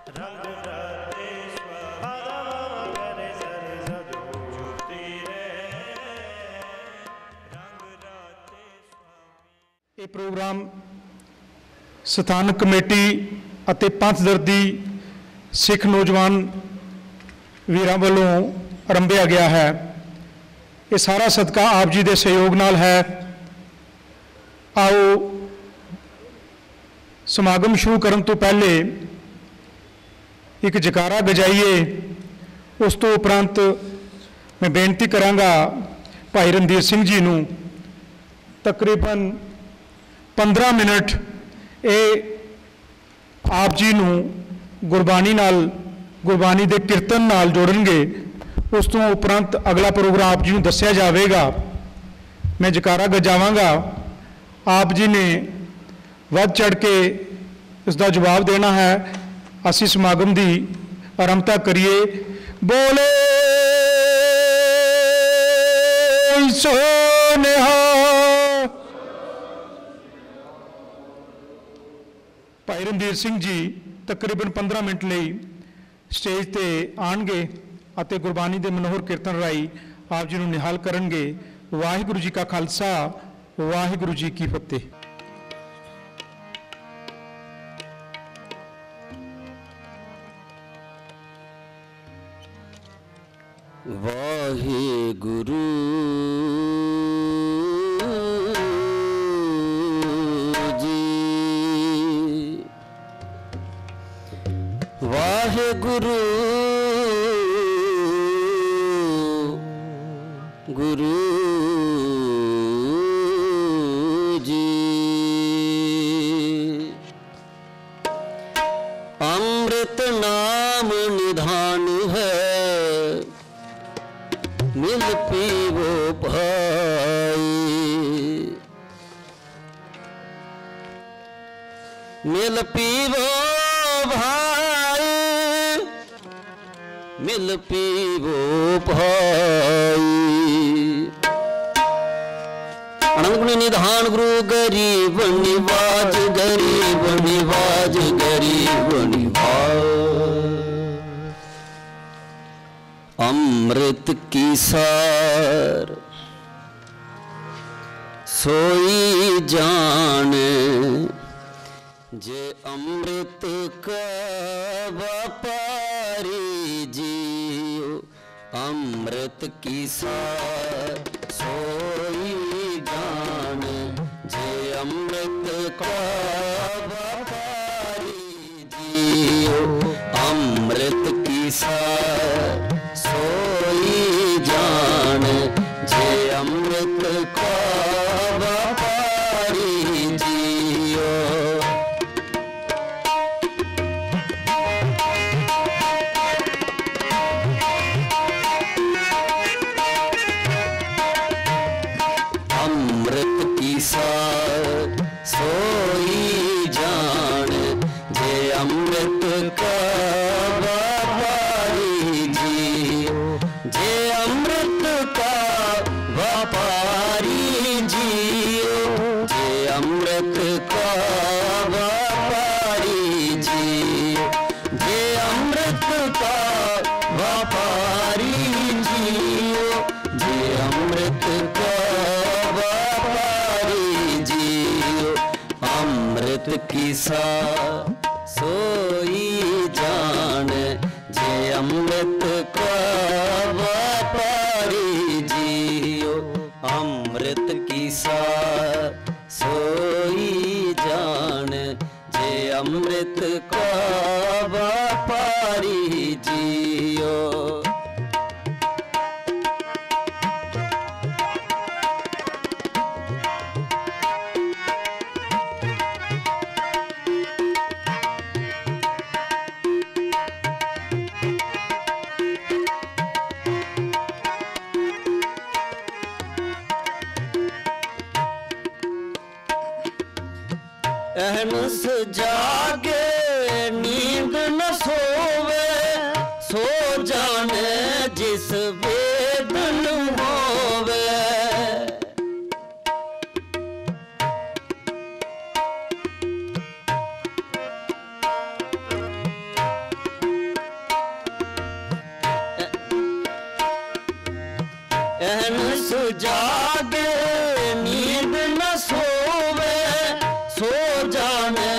ਇਹ ਪ੍ਰੋਗਰਾਮ ਸਥਾਨਕ ਕਮੇਟੀ ਅਤੇ ਪੰਥ ਦਰਦੀ ਸਿੱਖ ਨੌਜਵਾਨ ਵੀਰਾਂ ਵੱਲੋਂ ਆਰੰਭਿਆ ਗਿਆ ਹੈ। ਇਹ ਸਾਰਾ ਸਦਕਾ ਆਪ ਜੀ ਦੇ ਸਹਿਯੋਗ ਨਾਲ ਹੈ। आओ समागम शुरू करने तो पहले एक जकारा बजाइए। उस तो उपरंत मैं बेनती करांगा भाई रणधीर सिंह जी नूं तकरीबन 15 मिनट ये आप जी नूं गुरबानी नाल गुरबानी दे कीर्तन नाल जोड़नगे। उस तो उपरंत अगला प्रोग्राम आप जी नूं दस्सिया जावेगा। मैं जकारा गजावांगा, आप जी ने वध चढ़ के इसका जवाब देना है। असी समागम की आरंभता करिए। बोले सो निहाल। भाई रणधीर सिंह जी तकरीबन 15 मिनट लिए स्टेज ते आएंगे और गुरबानी के मनोहर कीर्तन राही आप जी को निहाल करनगे। वाहिगुरु जी का खालसा, वाहिगुरु जी की फतेह। वाहिगुरु जी, वाहिगुरु गुरु अमृत नाम निधान है, मिल पीवो भाई, मिल पीवो भाई, मिल पीवो भाई। अनंत निधान गुरु गरीब निवाज, गरीब निवाज, गरीब निवाज। अमृत की सार सोई जान, जे अमृत का व्यापारी जियो। अमृत की सार सोई जान, जे अमृत का व्यापारी जियो। अमृत की सार सोई जान, जे अमृत का व्यापारी जियो। अमृत की सार सोई जान, जे अमृत का व्यापारी जियो। जे अमृत का व्यापारी जियो, जे अमृत का व्यापारी जियो। जे अमृत का व्यापारी जियो, जे अमृत का व्यापारी जियो। अमृत की सार सोई जान, जे अमृत का व्यापारी जियो। अमृत की सार सोई जान, जे अमृत का व्यापारी जियो। अहनस जागे नींद न सोवे, सो जाने जिस वेदन होवे। एहन सुजागे नींद न सोवे, सो जाने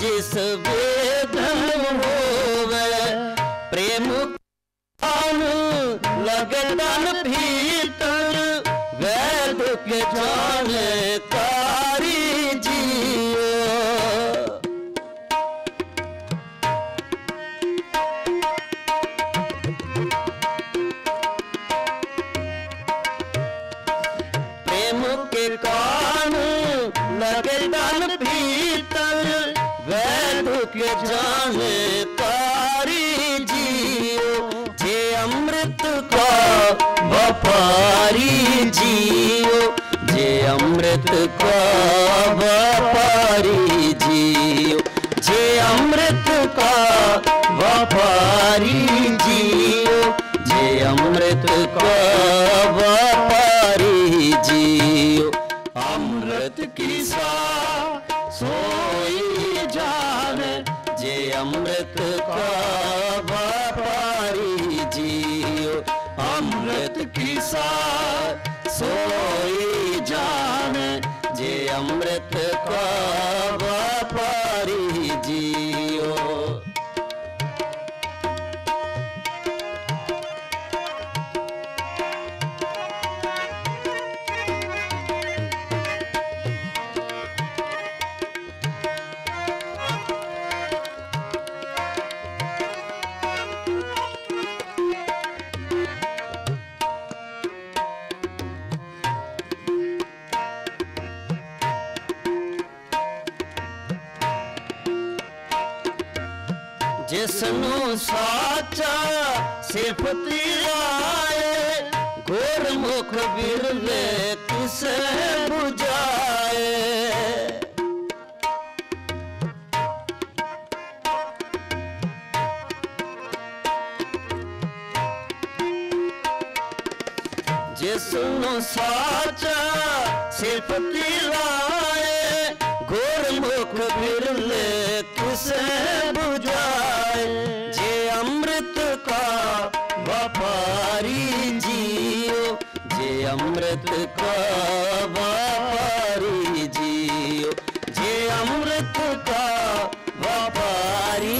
जिस वेदन होवे। प्रेम कान लगे तन भीतर, वैद के जाने कारी जियो। प्रेम के कान लगे तन भीतर, वैद के जाने कारी जियो। जे अमृत का व्यापारी जियो, जे अमृत का व्यापारी जियो, जे अमृत का व्यापारी जियो, जे अमृत का व्यापारी जियो। अमृत की सा सोई जाने, जे अमृत का व्यापारी जियो। अमृत की सा सोई जाने, जे अमृत का व्यापारी जियो। जिसनु साचा सिर्फ आए, गोरमुख बिरले किसे बुझाए। जिसनु साचा सिर्फ आए, गोरमुख बिरले किसे बुझाए। जे अमृत का व्यापारी जियो, जे अमृत का व्यापारी जियो, जे अमृत का व्यापारी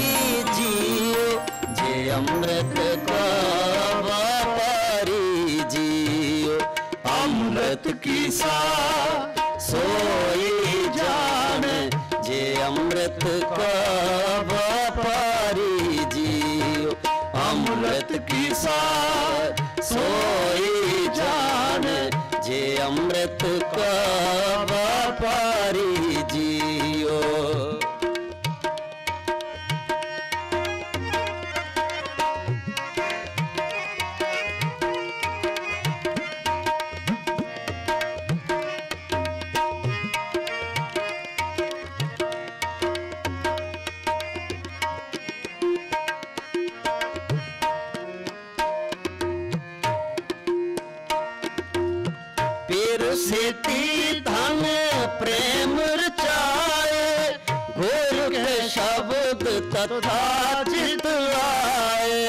जियो, जे अमृत का व्यापारी जियो। अमृत की सा सोई जाने, जे अमृत का व्यापारी जियो। अमृत की सा सोई जाने, जे अमृत का व्यापारी जियो। सेती धन प्रेम रचाए, घोर के शब्द तथा चित आए।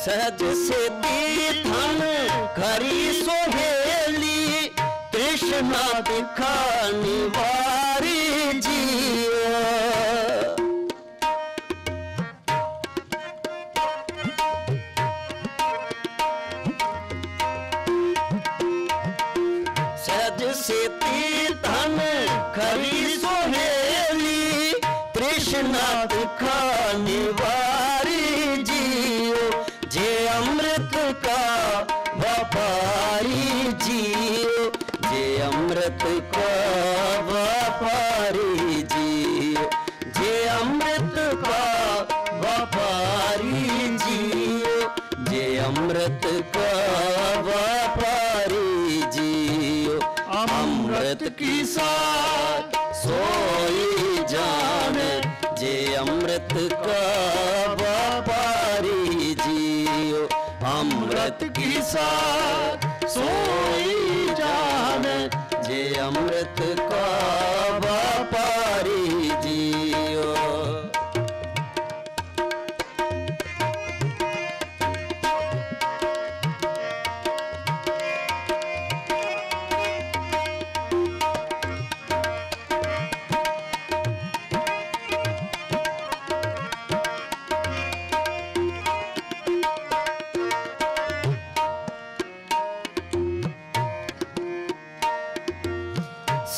सहज सेती धन खरी सोहेली, तृष्णा दिखा निवारी जियो। सहज सेती धन खरी सोहेली, तृष्णा दिखा निवारी जियो। जे अमृत का व्यापारी जियो, जे अमृत का व्यापारी जियो, जे अमृत का व्यापारी जियो, जे अमृत का व्यापारी जियो। अमृत की साथ सोई जाने, जे अमृत का व्यापारी जियो। अमृत की साथ सोई जाने, जे अमृत का व्यापारी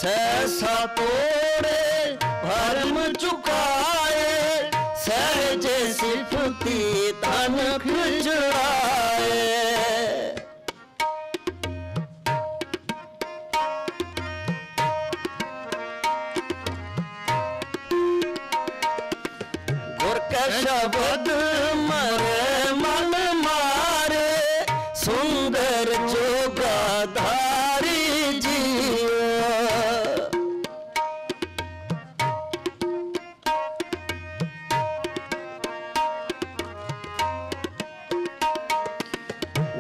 सहसा तोड़े भरम चुकाए, सहज सिफती धन खिचड़ाए। गुर के शब्द मरे मन मारे, सुंदर जोगाधारी जियो।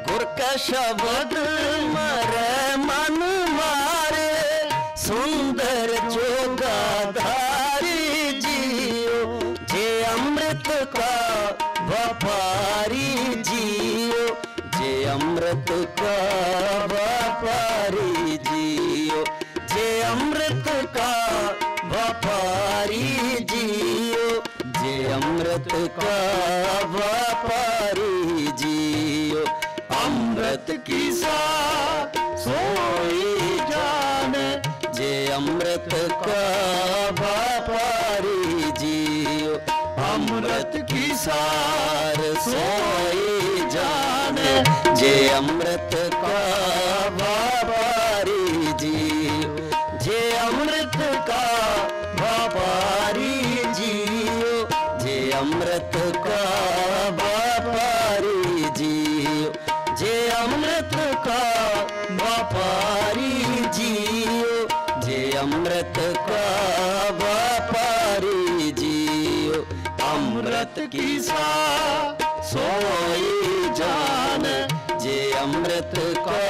गुर के शब्द मरे मन मारे, सुंदर जोगाधारी जियो। जे अमृत का व्यापारी जियो, जे अमृत का व्यापारी जियो, जे अमृत का व्यापारी जियो, जे अमृत का व्यापारी जियो। अमृत की सा सोई जाने, जे अमृत का व्यापारी जियो। अमृत की सार सोई जाने, जे अमृत का व्यापारी जियो, जे अमृत का व्यापारी जियो, जे अमृत का व्यापारी जियो, जे अमृत का व्यापारी जियो, जे अमृत का व्यापारी जियो। अमृत की सा सोई जान, जे अमृत का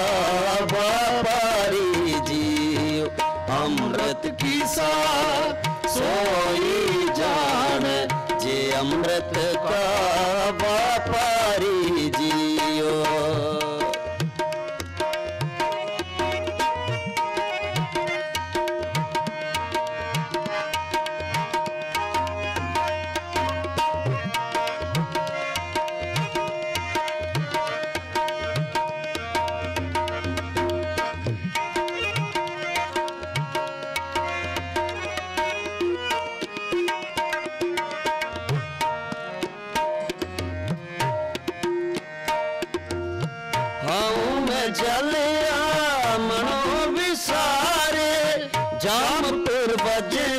व्यापारी जियो। अमृत की सा सोई जान, जे अमृत का व्यापारी जियो। जलिया मनो विसारे, जामपुर बजे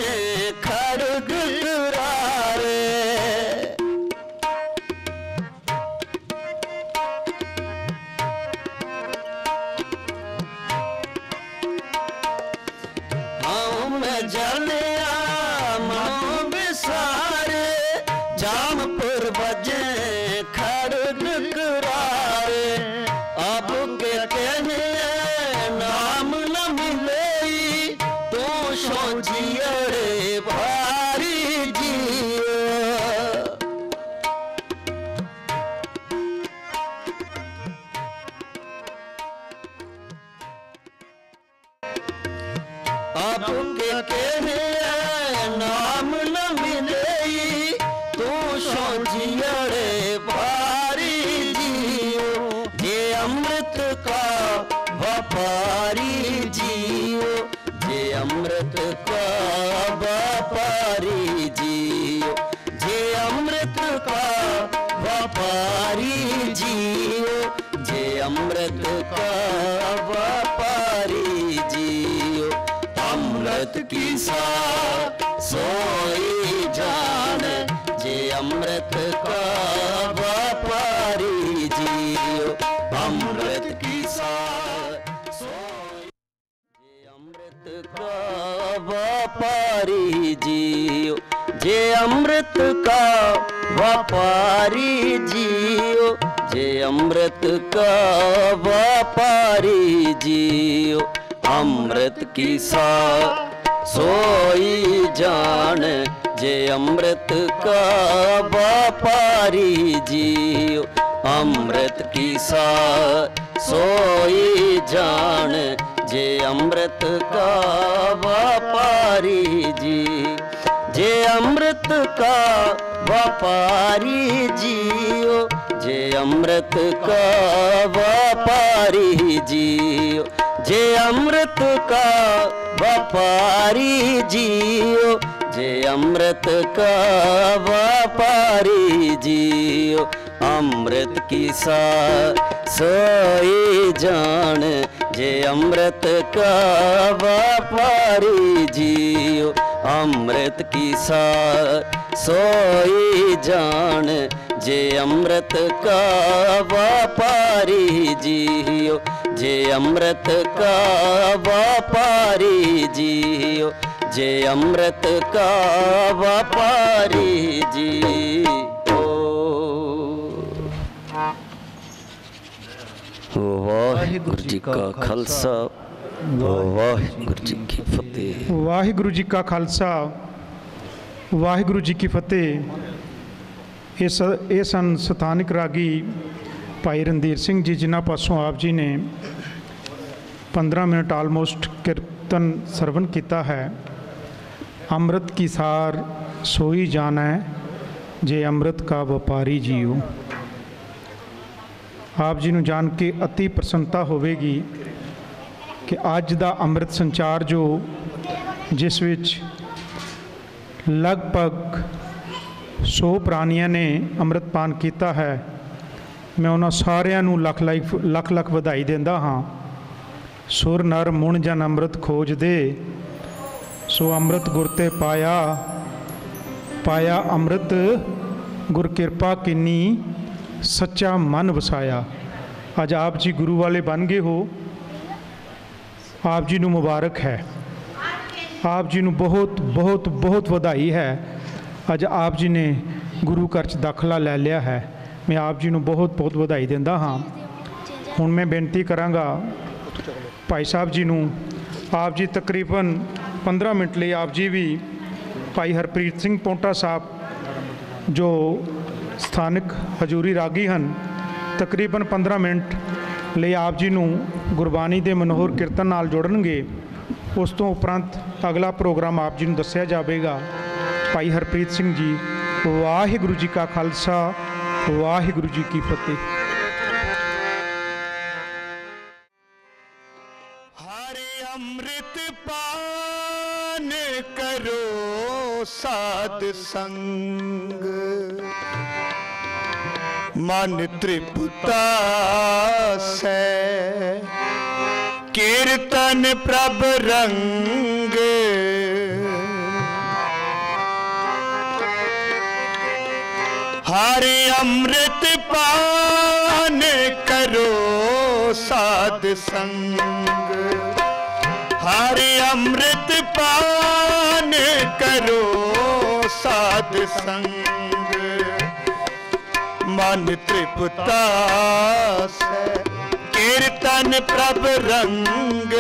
खड़ग टुरारे। हाँ मैं जलिया मनो विसारे, जामपुर बजे खड़ग टुरारे। अब के कहने नाम न मिले, तो सोचिए भारी जियो। अब के कहने नाम न मिले, तो सोचिए भारी जियो। जे अमृत का व्यापारी जियो, जे अमृत का व्यापारी जियो, जे अमृत का व्यापारी जियो, जे अमृत का व्यापारी जियो। अमृत की सा सोई जान, जे अमृत का व्यापारी जियो। अमृत की सार सोई, जे अमृत का व्यापारी जियो, जे अमृत का व्यापारी जियो, जे अमृत का व्यापारी जियो। अमृत की सार सोई जान, जे अमृत का व्यापारी जियो। अमृत की सार सोई जान, जे अमृत का व्यापारी जी, जे अमृत का व्यापारी जियो, जे अमृत का व्यापारी जियो। जे अमृत का व्यापारी जियो, जे अमृत का व्यापारी जियो, अमृत की सा सोई जान, जे अमृत का व्यापारी जियो, अमृत की सा सोई जान, जे अमृत का व्यापारी जियो, जे अमृत का व्यापारी जियो, जे अमृत का व्यापारी जियो। वाहिगुरु जी का खालसा, वाहिगुरु जी की फतेह। वाहिगुरु जी का खालसा, वाहिगुरु जी की फतेह। ਇਹ ਸਨ ਸਥਾਨਕ ਰਾਗੀ ਭਾਈ ਰਣਧੀਰ ਸਿੰਘ ਜੀ, ਜਿਨ੍ਹਾਂ ਪਾਸੋਂ ਆਪ ਜੀ ਨੇ 15 ਮਿੰਟ ਆਲਮੋਸਟ ਕੀਰਤਨ ਸਰਵਨ ਕੀਤਾ ਹੈ। ਅੰਮ੍ਰਿਤ ਕੀ ਸਾਰ ਸੋਈ ਜਾਣੈ, ਜੇ ਅੰਮ੍ਰਿਤ ਕਾ ਵਪਾਰੀ ਜੀਓ। ਆਪ ਜੀ ਨੂੰ ਜਾਣ ਕੇ ਅਤੀ ਪ੍ਰਸੰਨਤਾ ਹੋਵੇਗੀ ਕਿ ਅੱਜ ਦਾ ਅੰਮ੍ਰਿਤ ਸੰਚਾਰ ਜੋ ਜਿਸ ਵਿੱਚ ਲਗਭਗ 100 ਪ੍ਰਾਣੀਆਂ ਨੇ ਅੰਮ੍ਰਿਤਪਾਨ ਕੀਤਾ ਹੈ, ਮੈਂ ਉਹਨਾਂ ਸਾਰਿਆਂ ਨੂੰ ਲੱਖ ਲੱਖ ਵਧਾਈ ਦਿੰਦਾ ਹਾਂ। ਸੁਰ ਨਰ ਮੁਣ ਜਨ ਅੰਮ੍ਰਿਤ ਖੋਜਦੇ, ਸੋ ਅੰਮ੍ਰਿਤ ਗੁਰ ਤੇ ਪਾਇਆ ਅੰਮ੍ਰਿਤ ਗੁਰ ਕਿਰਪਾ ਕਿੰਨੀ, ਸੱਚਾ ਮਨ ਵਸਾਇਆ। ਅੱਜ ਆਪ ਜੀ ਗੁਰੂ ਵਾਲੇ ਬਣ ਗਏ ਹੋ, ਆਪ ਜੀ ਨੂੰ ਮੁਬਾਰਕ ਹੈ। ਆਪ ਜੀ ਨੂੰ ਬਹੁਤ ਬਹੁਤ ਬਹੁਤ ਵਧਾਈ ਹੈ। ਅੱਜ ਆਪ ਜੀ ਨੇ ਗੁਰੂ ਘਰ 'ਚ ਦਾਖਲਾ ਲੈ ਲਿਆ ਹੈ। ਮੈਂ ਆਪ ਜੀ ਨੂੰ ਬਹੁਤ ਬਹੁਤ ਵਧਾਈ ਦਿੰਦਾ ਹਾਂ। ਹੁਣ ਮੈਂ ਬੇਨਤੀ ਕਰਾਂਗਾ ਭਾਈ ਸਾਹਿਬ ਜੀ ਨੂੰ, ਆਪ ਜੀ ਤਕਰੀਬਨ 15 ਮਿੰਟ ਲਈ ਆਪ ਜੀ ਵੀ ਭਾਈ ਹਰਪ੍ਰੀਤ ਸਿੰਘ ਪੌਂਟਾ ਸਾਹਿਬ ਜੋ ਸਥਾਨਕ ਹਜੂਰੀ ਰਾਗੀ ਹਨ, ਤਕਰੀਬਨ 15 ਮਿੰਟ ਲਈ ਆਪ ਜੀ ਨੂੰ ਗੁਰਬਾਣੀ ਦੇ ਮਨੋਹਰ ਕੀਰਤਨ ਨਾਲ ਜੋੜਨਗੇ। ਉਸ ਤੋਂ ਉਪਰੰਤ ਅਗਲਾ ਪ੍ਰੋਗਰਾਮ ਆਪ ਜੀ ਨੂੰ ਦੱਸਿਆ ਜਾਵੇਗਾ। ਭਾਈ ਹਰਪ੍ਰੀਤ ਸਿੰਘ ਜੀ, ਵਾਹਿਗੁਰੂ ਜੀ ਕਾ ਖਾਲਸਾ, ਵਾਹਿਗੁਰੂ ਜੀ ਕੀ ਫਤਿਹ। हरे अमृत पान करो साध संग, मन तृप्ता से कीर्तन प्रभ रंग। हरे अमृत पान करो साध संग, हरे अमृत पान करो साध संग, मन तृप्ता से कीर्तन प्रभ रंग,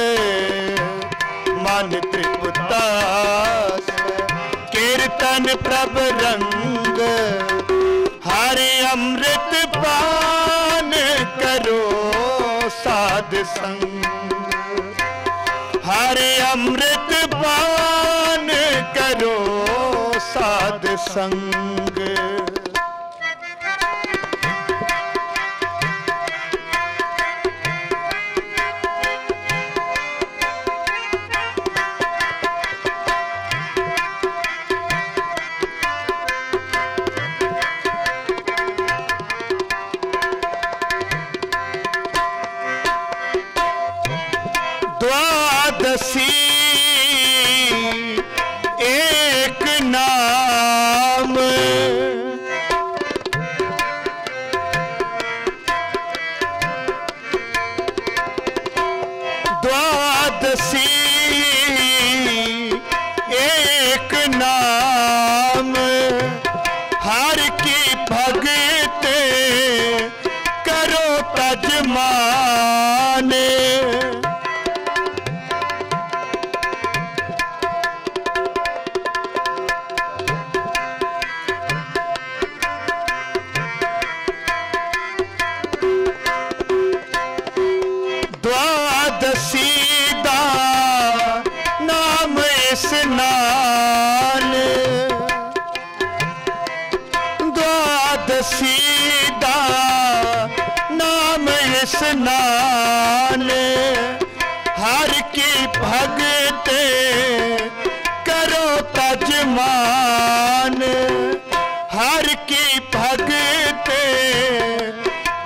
मन तृप्ता से कीर्तन प्रभ रंग। हरे अमृत पान करो साध संग, हरे अमृत पान करो साध संग। द्वादशी एक नाम, द्वादशी एक नाम, हर की भगत करो तजमाने। द्वादशी दा नाम स्नान, द्वादशी दा नाम स्नान, भगत करो तजमान, हर की भगत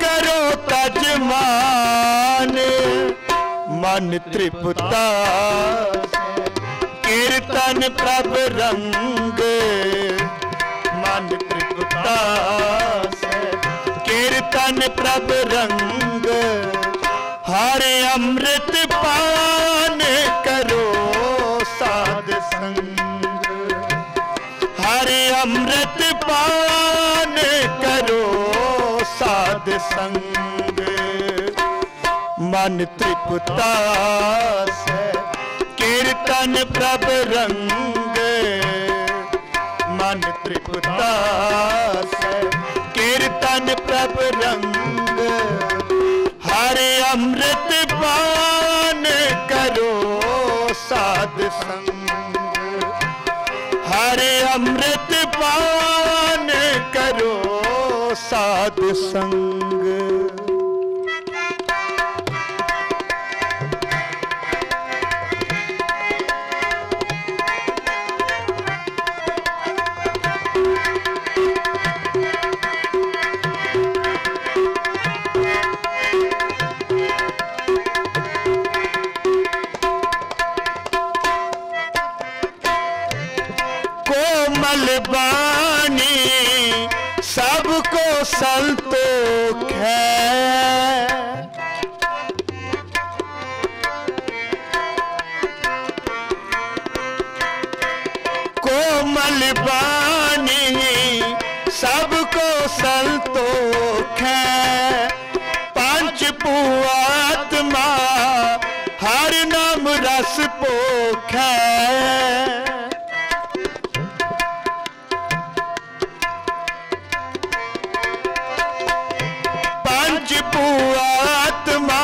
करो तजमान। मन त्रिपुता कीर्तन प्रभ रंग, मन त्रिपुता कीर्तन प्रभ रंग। हर अमृत पान करो साध संग, हर अमृत पान करो साध संग। मन त्रिपुता कीर्तन प्रभ रंग, मन त्रिपुता कीर्तन प्रभ रंग। हर अमृत पान करो साध संग, हर अमृत पान करो साध संग। बानी सबको संतोष है, कोमल बानी सबको संतोष है। पंच पूआत्मा हर नाम रस पोख है। आत्मा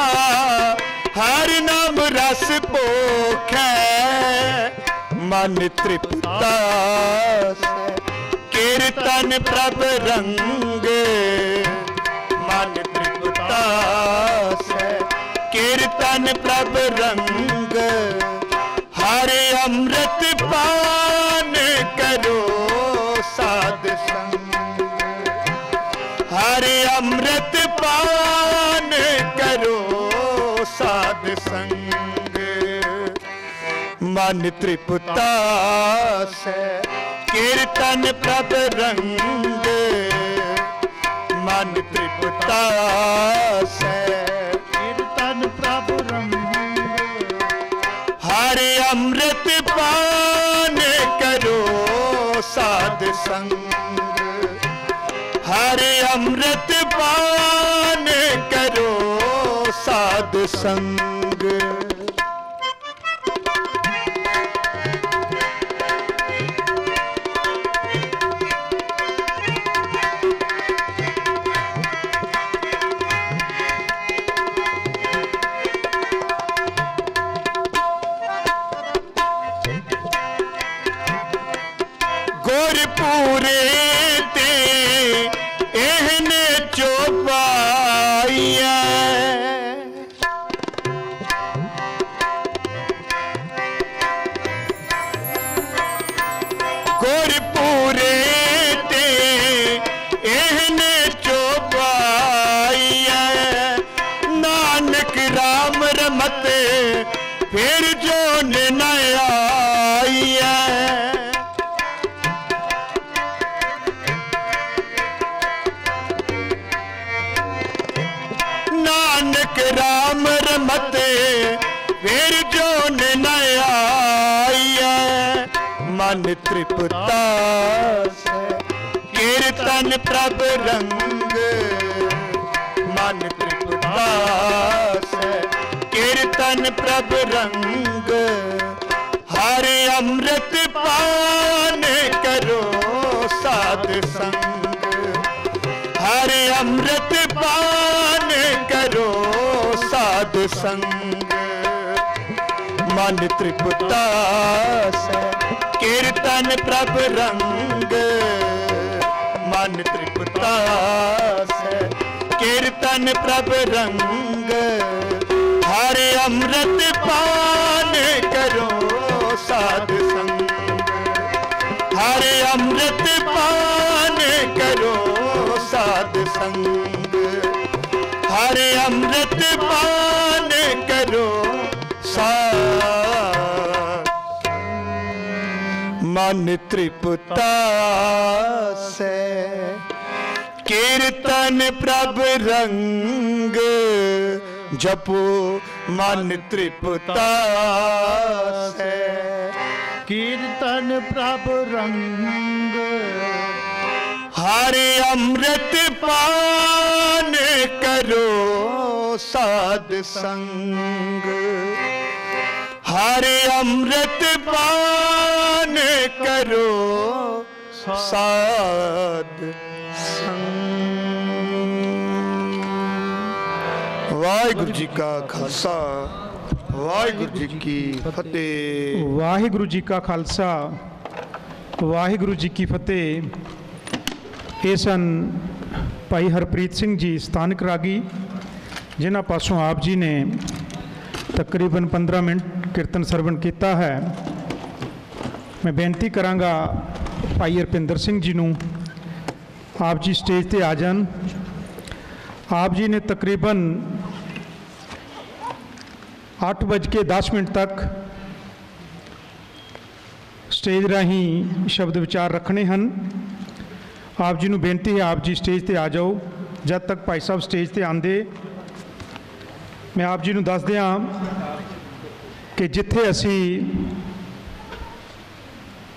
हर नाम रस पोख है। मन त्रिपुता कीर्तन प्रभ रंग, मन त्रिपुता कीर्तन प्रभ रंग। हर अमृत पान करो साध संग, हर अमृत पान करो साध संग। मन त्रिपुता कीर्तन प्रभ रंग, मन त्रिपुता कीर्तन प्रभ रंग। हर अमृत पान करो साध संग, हर अमृत पान करो साध संग। गुरपुरे ते एहने चौपाइया, गुरपुरे ते एहने चौपाइया। नानक राम रमत फिर जो नया आइया। नानक राम रमत फिर जो नया आइया। मन त्रिपुता कीर्तन प्रभ रंग, मन त्रिपुता कीर्तन प्रभ रंग। हर अमृत पान करो साध संग, हर अमृत पान करो साध संग। मन त्रिपुता कीर्तन प्रभ रंग, मन त्रिपुता कीर्तन प्रभ रंग। हर अमृत पान साध संग। हरे अमृत पान करो साध संग। हरे अमृत पान करो साध। मन तृप्ता से कीर्तन प्रभ रंग। जपो मन तृप्ता से कीर्तन प्रभ रंग। हरे अमृत पान करो साध संग। हरे अमृत पान करो साध संग। वाहिगुरु जी का खालसा वाहिगुरु जी की फतेह। ਵਾਹਿਗੁਰੂ ਜੀ ਕਾ ਖਾਲਸਾ ਵਾਹਿਗੁਰੂ ਜੀ ਕੀ ਫਤਿਹ। ਇਹ ਸਨ ਭਾਈ ਹਰਪ੍ਰੀਤ ਸਿੰਘ ਜੀ ਸਥਾਨਕ ਰਾਗੀ, ਜਿਨ੍ਹਾਂ ਪਾਸੋਂ ਆਪ ਜੀ ਨੇ ਤਕਰੀਬਨ 15 ਮਿੰਟ ਕੀਰਤਨ ਸਰਵਣ ਕੀਤਾ ਹੈ। ਮੈਂ ਬੇਨਤੀ ਕਰਾਂਗਾ ਭਾਈ ਹਰਪਿੰਦਰ ਸਿੰਘ ਜੀ ਨੂੰ ਆਪ ਜੀ ਸਟੇਜ ਤੇ ਆ ਜਾਣ। ਆਪ ਜੀ ਨੇ ਤਕਰੀਬਨ 8:10 ਤੱਕ ਸਟੇਜ ਰਾਹੀਂ ਸ਼ਬਦ ਵਿਚਾਰ ਰੱਖਣੇ ਹਨ। ਆਪ ਜੀ ਨੂੰ ਬੇਨਤੀ ਹੈ ਆਪ ਜੀ ਸਟੇਜ ਤੇ ਆ ਜਾਓ। ਜਦ ਤੱਕ ਭਾਈ ਸਾਹਿਬ ਸਟੇਜ ਤੇ ਆਉਂਦੇ, ਮੈਂ ਆਪ ਜੀ ਨੂੰ ਦੱਸ ਦਿਆਂ ਕਿ ਜਿੱਥੇ ਅਸੀਂ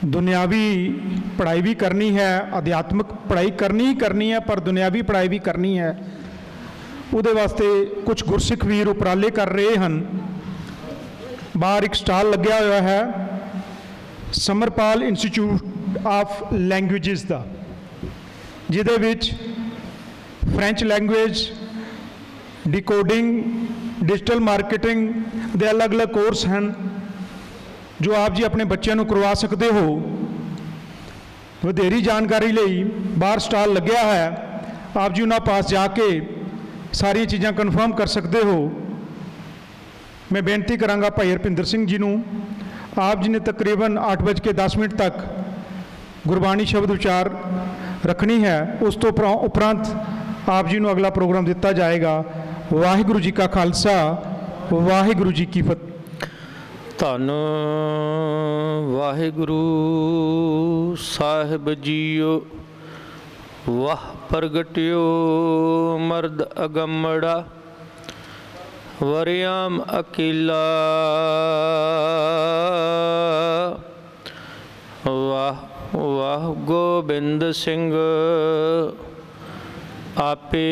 ਦੁਨਿਆਵੀ ਪੜ੍ਹਾਈ ਵੀ ਕਰਨੀ ਹੈ, ਅਧਿਆਤਮਿਕ ਪੜ੍ਹਾਈ ਕਰਨੀ ਹੀ ਕਰਨੀ ਹੈ, ਪਰ ਦੁਨਿਆਵੀ ਪੜ੍ਹਾਈ ਵੀ ਕਰਨੀ ਹੈ, ਉਹਦੇ ਵਾਸਤੇ ਕੁਝ ਗੁਰਸਿੱਖ ਵੀਰ ਉਪਰਾਲੇ ਕਰ ਰਹੇ ਹਨ। ਬਾਹਰ ਇੱਕ ਸਟਾਲ ਲੱਗਿਆ ਹੋਇਆ ਹੈ ਸਮਰਪਾਲ ਇੰਸਟੀਚਿਊਟ ਆਫ ਲੈਂਗੁਏਜਿਸ ਦਾ, ਜਿਹਦੇ ਵਿੱਚ French language, decoding, digital marketing ਦੇ ਅਲੱਗ-ਅਲੱਗ ਕੋਰਸ ਹਨ ਜੋ ਆਪ ਜੀ ਆਪਣੇ ਬੱਚਿਆਂ ਨੂੰ ਕਰਵਾ ਸਕਦੇ ਹੋ। ਵਧੇਰੀ ਜਾਣਕਾਰੀ ਲਈ ਬਾਹਰ ਸਟਾਲ ਲੱਗਿਆ ਹੈ, ਆਪ ਜੀ ਉਹਨਾਂ ਪਾਸ ਜਾ ਕੇ ਸਾਰੀਆਂ ਚੀਜ਼ਾਂ ਕਨਫਰਮ ਕਰ ਸਕਦੇ ਹੋ। मैं बेनती करांगा भाई हरपिंदर सिंह जी नूं। आप जी ने तकरीबन 8:10 तक गुरबाणी शब्द उचार रखनी है। उस तो उपरंत आप जी नूं अगला प्रोग्राम दिता जाएगा। वाहिगुरु जी का खालसा वाहिगुरु जी की फतेह। धन वाहिगुरु साहिब जीओ वाह प्रगटियो मर्द अगमड़ा वरियाम अकेला वाह वाह गोबिंद सिंह आपे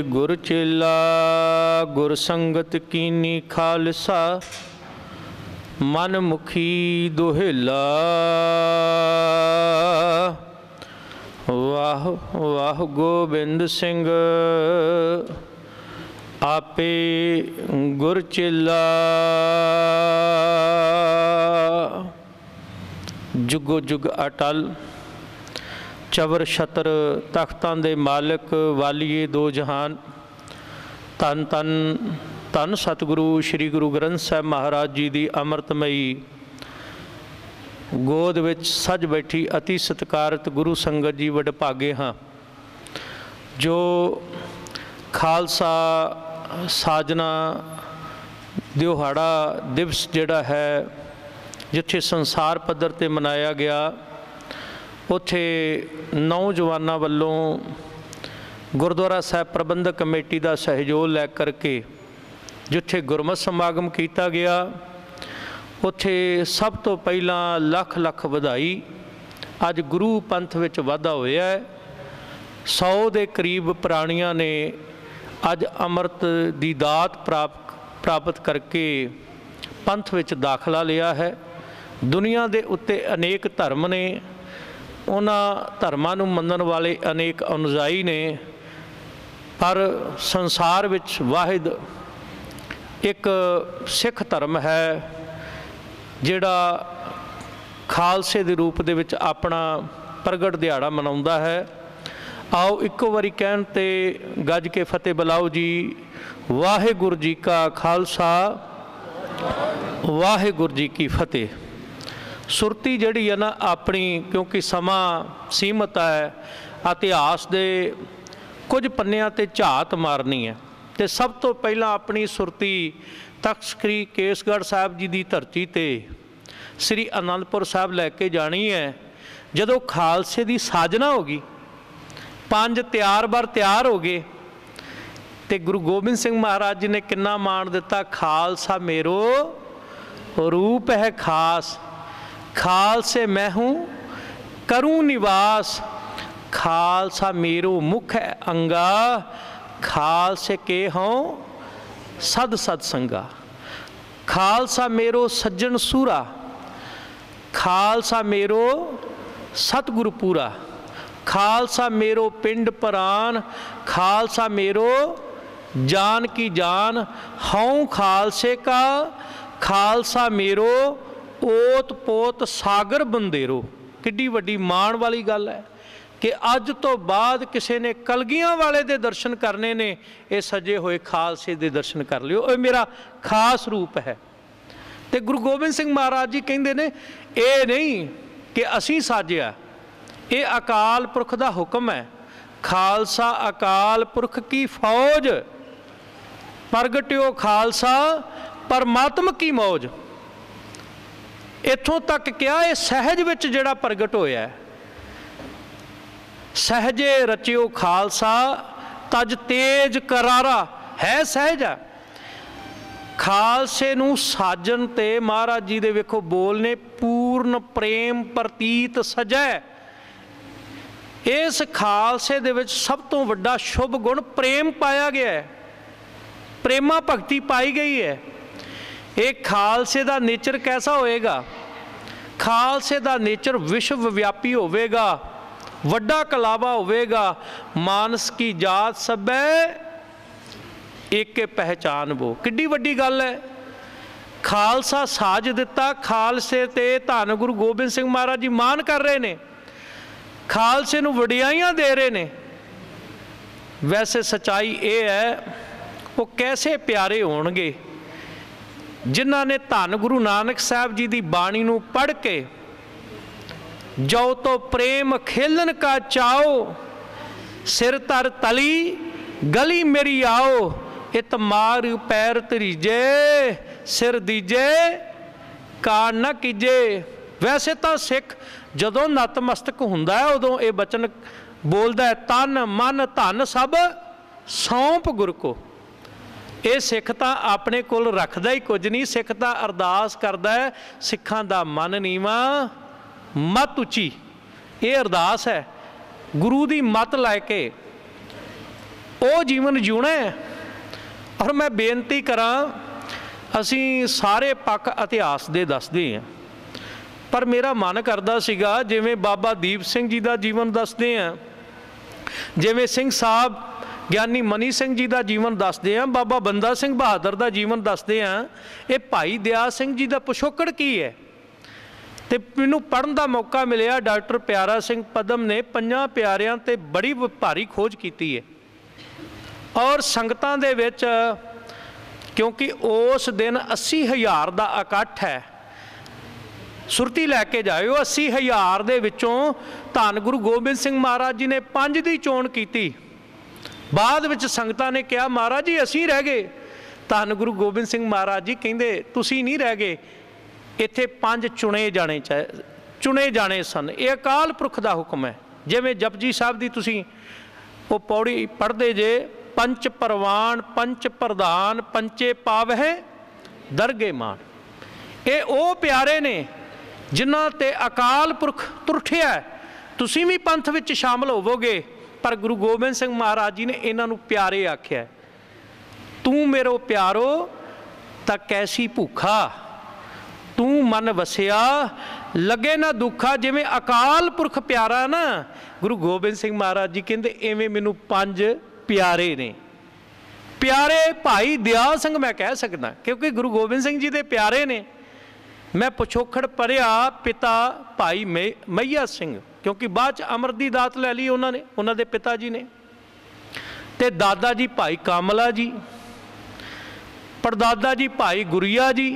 गुर चेला गुर संगत कीनी खालसा मन मुखी दोहेला वाह वाह गोबिंद सिंह आपे गुर चेला जुगो जुग अटल चवर छतर तख्तां दे मालिक वालिए दो जहान धन धन धन सतगुरु श्री गुरु ग्रंथ साहिब महाराज जी की अमृतमयी गोद विच सज बैठी अति सत्कारत गुरु संगत जी वडभागे हाँ जो खालसा साजना दिहाड़ा दिवस जिहड़ा है जिथे संसार पद्धर ते मनाया गया, उत्थे नौजवानों वालों गुरुद्वारा साहिब प्रबंधक कमेटी का सहयोग लै करके जिथे गुरमत समागम किया गया, उत्थे सब तो पहला लख लख वधाई। अज गुरु पंथ विच वाधा होया है। 100 के करीब प्राणियां ने अज अमृत की दात प्राप्त करके पंथ विच दाखला लिया है। दुनिया के उत्ते अनेक धर्म ने, उन्हां धर्मां नूं मनण वाले अनेक अनुयायी ने, पर संसार विच वाहिद एक सिख धर्म है जिहड़ा खालसे के रूप दे विच अपना प्रगट दिहाड़ा मनाउंदा है। आओ इक्को वारी कहण ते गज के फतेह बुलाओ जी। वाहिगुरु जी का खालसा वाहिगुरु जी की फतेह। ਸੁਰਤੀ ਜਿਹੜੀ ਹੈ ਨਾ ਆਪਣੀ, ਕਿਉਂਕਿ ਸਮਾਂ ਸੀਮਤ ਹੈ, ਇਤਿਹਾਸ ਦੇ ਕੁਝ ਪੰਨਿਆਂ 'ਤੇ ਝਾਤ ਮਾਰਨੀ ਹੈ। ਅਤੇ ਸਭ ਤੋਂ ਪਹਿਲਾਂ ਆਪਣੀ ਸੁਰਤੀ ਤਖ਼ਤ ਸ੍ਰੀ ਕੇਸਗੜ੍ਹ ਸਾਹਿਬ ਜੀ ਦੀ ਧਰਤੀ 'ਤੇ ਸ੍ਰੀ ਅਨੰਦਪੁਰ ਸਾਹਿਬ ਲੈ ਕੇ ਜਾਣੀ ਹੈ। ਜਦੋਂ ਖਾਲਸੇ ਦੀ ਸਾਜਨਾ ਹੋ ਗਈ, 5 ਤਿਆਰ ਹੋ ਗਏ, ਅਤੇ ਗੁਰੂ ਗੋਬਿੰਦ ਸਿੰਘ ਮਹਾਰਾਜ ਜੀ ਨੇ ਕਿੰਨਾ ਮਾਣ ਦਿੱਤਾ, ਖਾਲਸਾ ਮੇਰੋ रूप है खास, खालसे मैं हूँ करूँ निवास, खालसा मेरो मुख है अंगा, खालसे के हों सद सद संगा, खालसा मेरो सज्जन सूरा, खालसा मेरो सतगुरु पूरा, खालसा मेरो पिंड परान, खालसा मेरो जान की जान, हूँ खालसे का खालसा मेरो ओत पोत सागर बंदेरो। किड्डी वड्डी माण वाली गल है कि अज तो बाद किसी ने कलगियां वाले दे दर्शन करने ने, ये सजे हुए खालसे दे दर्शन कर लियो, ये मेरा खास रूप है। तो गुरु गोबिंद सिंह महाराज जी कहते ने ये नहीं कि असी साजिया, ये अकाल पुरख दा हुक्म है, खालसा अकाल पुरख की फौज, प्रगट्यो खालसा परमात्मा की मौज। इत्थों तक क्या ये सहज विच जिहड़ा प्रगट होया, सहजे रचियो खालसा तज तेज करारा, है सहज है। खालसे नूं साजन ते महाराज जी दे वेखो बोल ने, पूर्ण प्रेम प्रतीत सजै। इस खालसे दे विच सब तो वड्डा शुभ गुण प्रेम पाया गया है, प्रेमा भगती पाई गई है। एक खालसे का नेचर कैसा होएगा, खालसे का नेचर विश्व व्यापी होवेगा, वड्डा कलावा होवेगा, मानस की जात सबे एक पहचान वो। किड्डी वड्डी गल है, खालसा साज दिता, खालसे ते धन गुरु गोबिंद सिंह महाराज जी मान कर रहे ने, खालसे नूं वडियाइयां दे रहे ने। वैसे सच्चाई ये है, वो कैसे प्यारे होणगे जिन्हां ने धन गुरु नानक साहब जी की बाणी नूं पढ़ के, जो तो प्रेम खेलन का चाओ, सिर तर तली गली मेरी आओ, इत मार पैर तरीजे, सिर दीजे कान न कीजे। वैसे तो सिख जदों नतमस्तक हुंदा है उदों ये बचन बोलदा है, तन मन धन सब सौंप गुर को। ये सिख तो अपने कोल रखदा ही कुछ नहीं, सिख तो अरदास करदा है, सिखां दा मन नीवा मत उची, ये अरदास है। गुरु की मत लैके वो जीवन जीना है। और मैं बेनती करा, असी सारे पक्ष इतिहास दे दसदे हैं, पर मेरा मन करदा सीगा जिवें बाबा दीप सिंह जी का जीवन दसदे हैं, जिवें सिंह साहब ਗਿਆਨੀ ਮਨੀ ਸਿੰਘ जी का जीवन दसते हैं, बाबा बंदा सिंह बहादुर का जीवन दसते हैं, ये भाई दया सिंह जी का पिछोकड़ की है। तो मैनू पढ़न का मौका मिलिया, डॉक्टर प्यारा सिंह पदम ने 5 प्यारियां ते बड़ी भारी खोज की है। और संगतां दे विच क्योंकि उस दिन 80,000 का इकट्ठ है, सुरती लैके जाओ, 80,000 दे विचों धन गुरु गोबिंद सिंह महाराज जी ने 5 की चोण की। बाद विच संगतां ने कहा महाराज जी असीं रह गए, धन गुरु गोबिंद सिंह महाराज जी कहंदे तुसीं नहीं रह गए, इत्थे 5 चुने जाने सन, ये अकाल पुरख का हुक्म है। जिवें जपजी साहब की तुसीं वो पौड़ी पढ़ते जे, पंच परवान पंच प्रधान पंचे पावह दरगे मान, ये वो प्यारे ने जिन्हां ते अकाल पुरख तुरठिया। तुसीं भी पंथ विच शामिल होवोगे, पर गुरु गोबिंद सिंह महाराज जी ने इन्हां नूं प्यारे आख्या। तू मेरो प्यारो तां कैसी भूखा, तू मन वसिया लगे ना दुखा। जिवें अकाल पुरख प्यारा ना, गुरु गोबिंद सिंह महाराज जी कहते इवें मैनू 5 प्यारे ने। प्यारे भाई दया सिंह मैं कह सकदा, क्योंकि गुरु गोबिंद सिंह जी दे प्यारे ने। मैं पिछोखड़ पढ़िया पिता भाई मैया सिंह, क्योंकि बाद अमर दी दात लै ली उन्होंने, उन्होंने पिता जी ने, ते दादा जी भाई कामला जी, परदादा जी भाई गुरिया जी,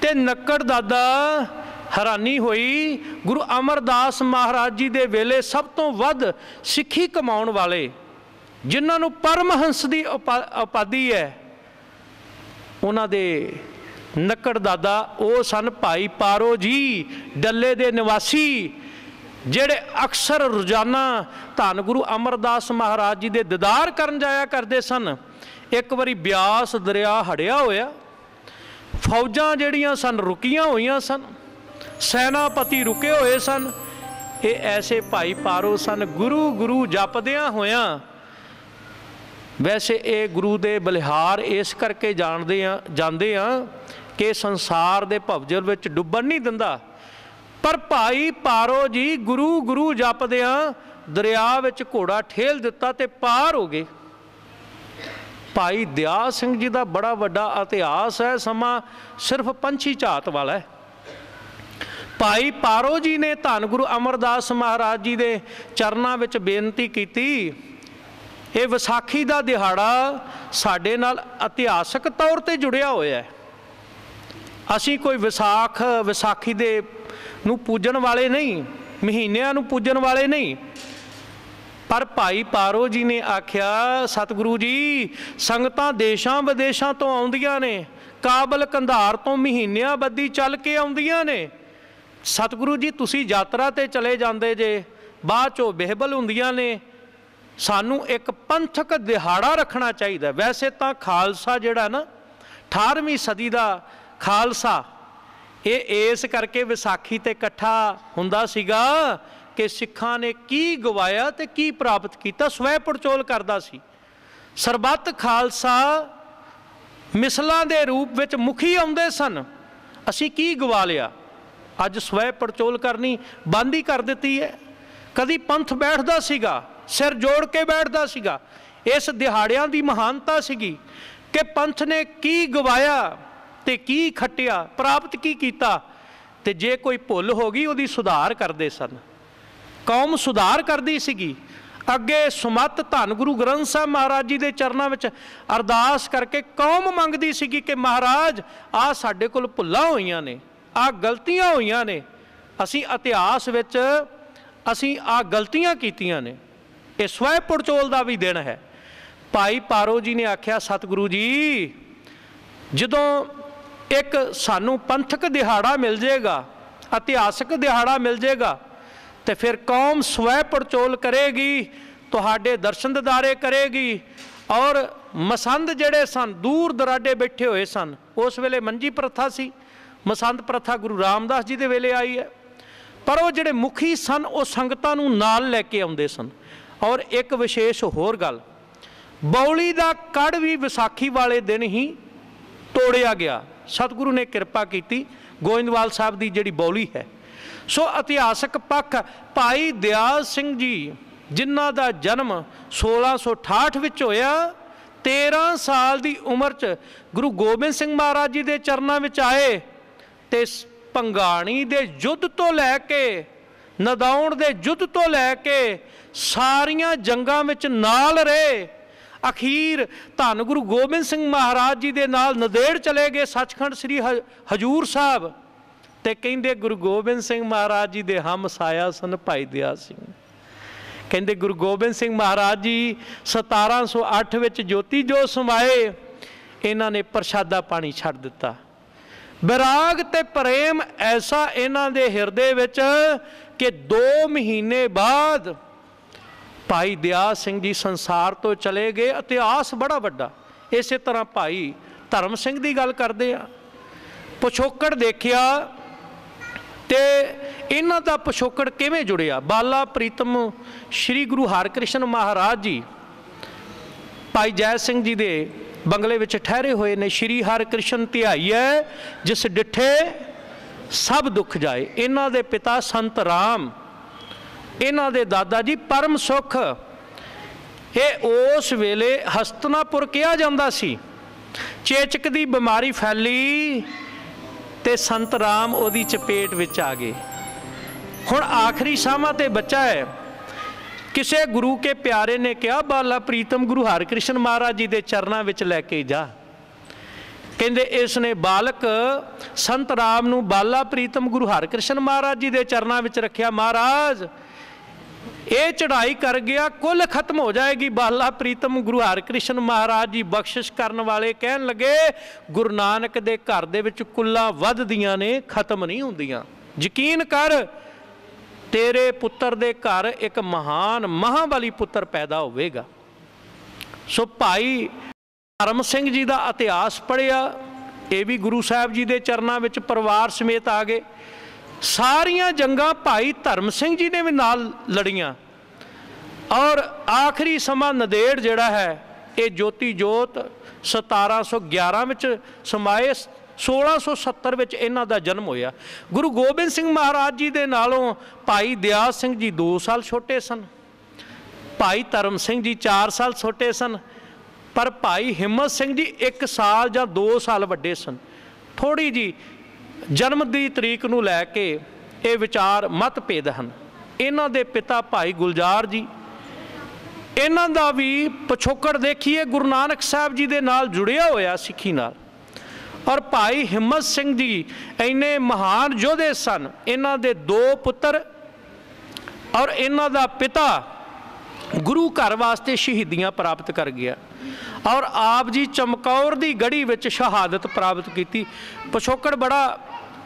ते नक्कड़ दादा हैरानी हुई, गुरु अमरदास महाराज जी दे वेले सब तो वध सिੱਖੀ कमाउण वाले जिन्हां नूं परमहंस की उपाधि है, उन्हां दे नक्कड़ दादा वो सन भाई पारो जी, डल्ले दे निवासी, ਜਿਹੜੇ अक्सर रोजाना धन गुरु अमरदास महाराज जी दे दीदार करन जाया करते सन। एक बारी ब्यास दरिया हड़िया होया, फौजां ਜਿਹੜੀਆਂ सन रुकियां होईयां सन, सैनापति रुके हुए सन। ये ऐसे भाई पारो सन, गुरु गुरु जपदियां होया। वैसे ये गुरु दे बलिहार इस करके जाते हैं कि संसार दे भवजल विच डुब्बन नहीं दिंदा, पर भाई पारो जी गुरु गुरु जपदियां दरिया विच घोड़ा ठेल दिता ते पार हो गए। भाई दया सिंह जी का बड़ा वड्डा इतिहास है, समा सिर्फ पंछी झात वाला है। भाई पारो जी ने धन गुरु अमरदास महाराज जी के चरणों में बेनती की, ये विसाखी का दिहाड़ा साडे नाल इतिहासक तौर पर जुड़िया होया है। असी कोई विसाखी दे नूं पूजन वाले नहीं, महीनिਆਂ नूं पूजन वाले नहीं, पर भाई पारो जी ने आख्या सतगुरु जी संगतां देशां विदेशां तो आउंदियां ने, काबल कंधार तो महीनिਆਂ बद्दी चल के आउंदियां ने। सतगुरु जी तुसी यात्रा ते चले जांदे जे, बाद चों बेहबल हुंदियां ने, सानू एक पंथक दिहाड़ा रखना चाहिए। वैसे तो खालसा जिहड़ा ना 18वीं सदी का खालसा ये इस करके विसाखी ते इकट्ठा हुंदा सीगा कि सिखां ने की गवाया ते की प्राप्त किया, स्वै पड़चोल करदा सी। सरबत खालसा मिसलां दे रूप विच मुखी आउंदे सन, असी की गवा लिया, अज स्वै पड़चोल करनी बंद ही कर दिती है। कदी पंथ बैठदा सीगा, सिर जोड़ के बैठदा सीगा। इस दिहाड़ियां दी महानता सीगी कि पंथ ने की गवाया ते की खटिया, प्राप्त की कीता, ते जे कोई भुल हो गई उहदी सुधार करदे सन। कौम सुधार करदी सीगी। अगे सुमत धन गुरु ग्रंथ साहब महाराज जी के चरणों में अरदास करके कौम मंगदी सीगी कि महाराज आ साडे कोल भुल्लां होईयां ने, आ गलतियां होईयां ने, असी इतिहास विच असी आ गलतियां कीतियां ने। ये स्वै पड़चोल का भी दिन है। भाई पारो जी ने आख्या सतगुरु जी जदों एक सानू पंथक दिहाड़ा मिल जाएगा, इतिहासक दिहाड़ा मिल जाएगा, तो फिर कौम स्वै पड़चोल करेगी, तुहाडे दर्शन दीदारे करेगी। और मसंद जड़े सन दूर दराडे बैठे हुए सन, उस वेले मंजी प्रथा सी, मसंद प्रथा गुरु रामदास जी के वेले आई है, पर वो जड़े मुखी सन वो संगतां नूं नाल लैके आउंदे सन। और एक विशेष होर गल, बौली का कड़ भी विसाखी वाले दिन ही तोड़िया गया। सतगुरु ने कृपा की, गोइंदवाल साहब की जिहड़ी बौली है। सो इतिहासक पक्ष भाई दयाल सिंह जी जिन्हां दा जन्म 1668 विच होया, 13 साल की उम्र च गुरु गोबिंद सिंह महाराज जी के चरणों में आए, ते भंगाणी दे युद्ध तो लैके नदौण दे युद्ध तो लैके सारियां जंगां विच नाल रहे। अखीर धन गुरु गोबिंद सिंह महाराज जी के नाल नदेड़ चले गए सचखंड श्री हजूर साहब, ते कहंदे गुरु गोबिंद सिंह महाराज जी दे हम साया सन भाई दया सिंह। कहंदे गुरु गोबिंद सिंह महाराज जी 1708 विच ज्योति जो समाए, इन्हां ने प्रशादा पानी छड्ड दिता। विराग ते प्रेम ऐसा इन्हां दे हिरदे विच कि 2 महीने बाद भाई दया सिंह जी संसार तो चले गए। इतिहास बड़ा वड्डा। इस तरह भाई धर्म सिंह की गल करते हैं, पिछोकड़ देखिया ते इन्हां दा पिछोकड़ किवें जुड़िया। बाला प्रीतम श्री गुरु हरकृष्ण महाराज जी भाई जय सिंह जी दे बंगले विच ठहरे हुए ने। श्री हरकृष्ण धियाई है जिस डिठे सब दुख जाए। इन्हां दे पिता संत राम, इन्हां दे दादा जी परम सुख। ये उस वेले हस्तिनापुर कहा जाता सी। चेचक की बीमारी फैली ते संत राम ओदी चपेट विच आ गए। हुण आखिरी साहां ते बच्चा है। किसी गुरु के प्यारे ने कहा बाला प्रीतम गुरु हरकृष्ण महाराज जी के चरणों में लैके जा। ਕਹਿੰਦੇ ਇਸ ਨੇ ਬਾਲਕ ਸੰਤ ਰਾਮ ਨੂੰ ਬਾਲਾ ਪ੍ਰੀਤਮ ਗੁਰੂ ਹਰਿਕ੍ਰਿਸ਼ਨ ਮਹਾਰਾਜ ਜੀ ਦੇ ਚਰਨਾਂ ਵਿੱਚ ਰੱਖਿਆ। ਮਹਾਰਾਜ ਇਹ ਚੜ੍ਹਾਈ ਕਰ ਗਿਆ, ਕੁੱਲ ਖਤਮ ਹੋ ਜਾਏਗੀ। ਬਾਲਾ ਪ੍ਰੀਤਮ ਗੁਰੂ ਹਰਿਕ੍ਰਿਸ਼ਨ ਮਹਾਰਾਜ ਜੀ ਬਖਸ਼ਿਸ਼ ਕਰਨ ਵਾਲੇ ਕਹਿਣ ਲੱਗੇ, ਗੁਰੂ ਨਾਨਕ ਦੇ ਘਰ ਦੇ ਵਿੱਚ ਕੁੱਲਾਂ ਵੱਧਦੀਆਂ ਨੇ, ਖਤਮ ਨਹੀਂ ਹੁੰਦੀਆਂ। ਯਕੀਨ ਕਰ, ਤੇਰੇ ਪੁੱਤਰ ਦੇ ਘਰ ਇੱਕ ਮਹਾਨ ਮਹਾਂਬਲੀ ਪੁੱਤਰ ਪੈਦਾ ਹੋਵੇਗਾ। ਸੋ ਭਾਈ ਧਰਮ ਸਿੰਘ ਜੀ ਦਾ ਇਤਿਹਾਸ ਪੜ੍ਹਿਆ, ਇਹ ਵੀ ਗੁਰੂ ਸਾਹਿਬ ਜੀ ਦੇ ਚਰਨਾਂ ਵਿੱਚ ਪਰਿਵਾਰ ਸਮੇਤ ਆ ਗਏ। ਸਾਰੀਆਂ ਜੰਗਾਂ ਭਾਈ ਧਰਮ ਸਿੰਘ ਜੀ ਨੇ ਵੀ ਨਾਲ ਲੜੀਆਂ, ਔਰ ਆਖਰੀ ਸਮਾਂ ਨੰਦੇੜ ਜਿਹੜਾ ਹੈ ਇਹ ਜੋਤੀ ਜੋਤ 1711 ਵਿੱਚ ਸਮਾਏ। 1670 ਵਿੱਚ ਇਹਨਾਂ ਦਾ ਜਨਮ ਹੋਇਆ। ਗੁਰੂ ਗੋਬਿੰਦ ਸਿੰਘ ਮਹਾਰਾਜ ਜੀ ਦੇ ਨਾਲੋਂ ਭਾਈ ਦਿਆਲ ਸਿੰਘ ਜੀ 2 ਸਾਲ ਛੋਟੇ ਸਨ, ਭਾਈ ਧਰਮ ਸਿੰਘ ਜੀ 4 ਸਾਲ ਛੋਟੇ ਸਨ, ਪਰ ਭਾਈ ਹਿੰਮਤ ਸਿੰਘ ਜੀ 1 ਸਾਲ ਜਾਂ 2 ਸਾਲ ਵੱਡੇ ਸਨ। ਥੋੜ੍ਹੀ ਜੀ ਜਨਮ ਦੀ ਤਰੀਕ ਨੂੰ ਲੈ ਕੇ ਇਹ ਵਿਚਾਰ ਮਤਭੇਦ ਹਨ। ਇਹਨਾਂ ਦੇ ਪਿਤਾ ਭਾਈ ਗੁਲਜ਼ਾਰ ਜੀ, ਇਹਨਾਂ ਦਾ ਵੀ ਪਿਛੋਕੜ ਦੇਖੀਏ ਗੁਰੂ ਨਾਨਕ ਸਾਹਿਬ ਜੀ ਦੇ ਨਾਲ ਜੁੜਿਆ ਹੋਇਆ ਸਿੱਖੀ ਨਾਲ। ਔਰ ਭਾਈ ਹਿੰਮਤ ਸਿੰਘ ਜੀ ਇੰਨੇ ਮਹਾਨ ਯੋਧੇ ਸਨ। ਇਹਨਾਂ ਦੇ 2 ਪੁੱਤਰ ਔਰ ਇਹਨਾਂ ਦਾ ਪਿਤਾ ਗੁਰੂ ਘਰ ਵਾਸਤੇ ਸ਼ਹੀਦੀਆਂ ਪ੍ਰਾਪਤ ਕਰ ਗਿਆ, ਔਰ ਆਪ ਜੀ ਚਮਕੌਰ ਦੀ ਗੜੀ ਵਿੱਚ ਸ਼ਹਾਦਤ ਪ੍ਰਾਪਤ ਕੀਤੀ। ਪਿਛੋਕੜ ਬੜਾ